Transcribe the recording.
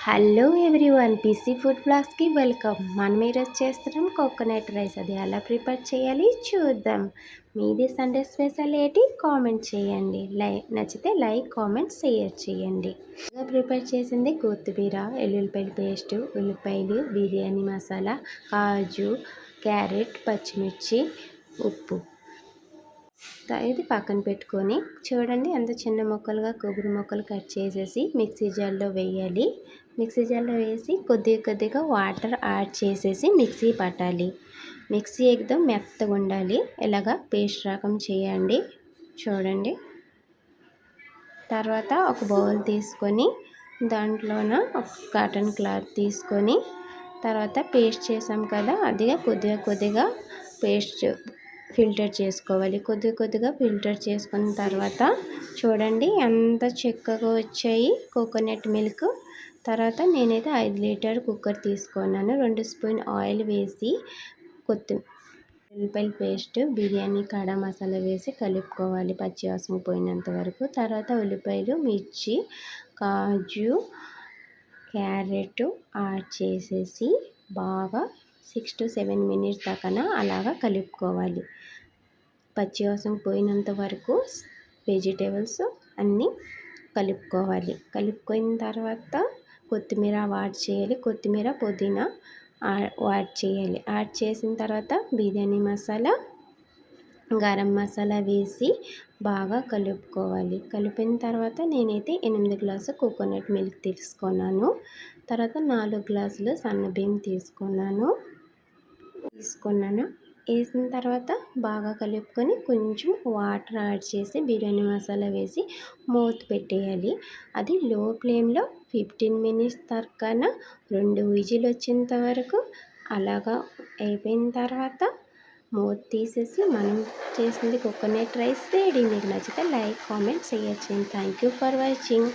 Hello everyone, PC food బ్లాగ్స్కి welcome. మనం ఈరోజు చేస్తున్నాం కోకోనట్ రైస్. అది ఎలా ప్రిపేర్ చేయాలి చూద్దాం. మీది సండే స్పెషల్ ఏంటి కామెంట్ చేయండి. నచ్చితే లైక్, కామెంట్, షేర్ చేయండి. ప్రిపేర్ చేసింది కొత్తిమీర, ఎల్లుల్లిపాయల పేస్టు, ఉల్లిపాయలు, బిర్యానీ మసాలా, కాజు, క్యారెట్, పచ్చిమిర్చి, ఉప్పు. ఇది పక్కన పెట్టుకొని చూడండి, అంత చిన్న ముక్కలుగా కొబ్బరి ముక్కలు కట్ చేసేసి మిక్సీ జార్లో వేయాలి. మిక్సీ జార్లో వేసి కొద్దిగా వాటర్ యాడ్ చేసేసి మిక్సీ పట్టాలి. మిక్సీ ఎక్దం మెత్తగా ఉండాలి. ఇలాగా పేస్ట్ రకం చేయండి. చూడండి. తర్వాత ఒక బౌల్ తీసుకొని దాంట్లోన ఒక కాటన్ క్లాత్ తీసుకొని తర్వాత పేస్ట్ చేసాం కదా, అదిగా కొద్దిగా పేస్ట్ ఫిల్టర్ చేసుకోవాలి. కొద్దిగా ఫిల్టర్ చేసుకున్న తర్వాత చూడండి ఎంత చక్కగా వచ్చాయి కోకోనట్ మిల్క్. తర్వాత నేనైతే 5 లీటర్ కుక్కర్ తీసుకున్నాను. 2 స్పూన్ ఆయిల్ వేసి ఉల్లిపాయల పేస్ట్, బిర్యానీ కాడా మసాలా వేసి కలుపుకోవాలి పచ్చి వాసన పోయినంత వరకు. తర్వాత ఉల్లిపాయలు, మిర్చి, కాజు, క్యారెట్ యాడ్ చేసేసి బాగా 6 to 7 మినిట్స్ దాకా అలాగా కలుపుకోవాలి. పచ్చివాసన పోయినంత వరకు వెజిటేబుల్స్ అన్నీ కలుపుకోవాలి. కలుపుకున్న తర్వాత కొత్తిమీర యాడ్ చేయాలి. కొత్తిమీర, పుదీనా యాడ్ చేయాలి. యాడ్ చేసిన తర్వాత బిర్యానీ మసాలా, గరం మసాలా వేసి బాగా కలుపుకోవాలి. కలిపిన తర్వాత నేనైతే 8 గ్లాసు కోకోనట్ మిల్క్ తీసుకున్నాను. తర్వాత 4 గ్లాసులు సన్నబియ్యం తీసుకున్నాను. వేసిన తర్వాత బాగా కలుపుకొని కొంచెం వాటర్ యాడ్ చేసి బిర్యానీ మసాలా వేసి మూత పెట్టేయాలి. అది లో ఫ్లేమ్లో 15 మినిట్స్ దాకా 2 విజిల్ వచ్చేంత వరకు అలాగా అయిపోయిన తర్వాత మూత తీసేసి మనం చేసింది కోకోనట్ రైస్ రెడీ. మీకు నచ్చితే లైక్, కామెంట్, షేర్ చేయండి. Thank you for watching.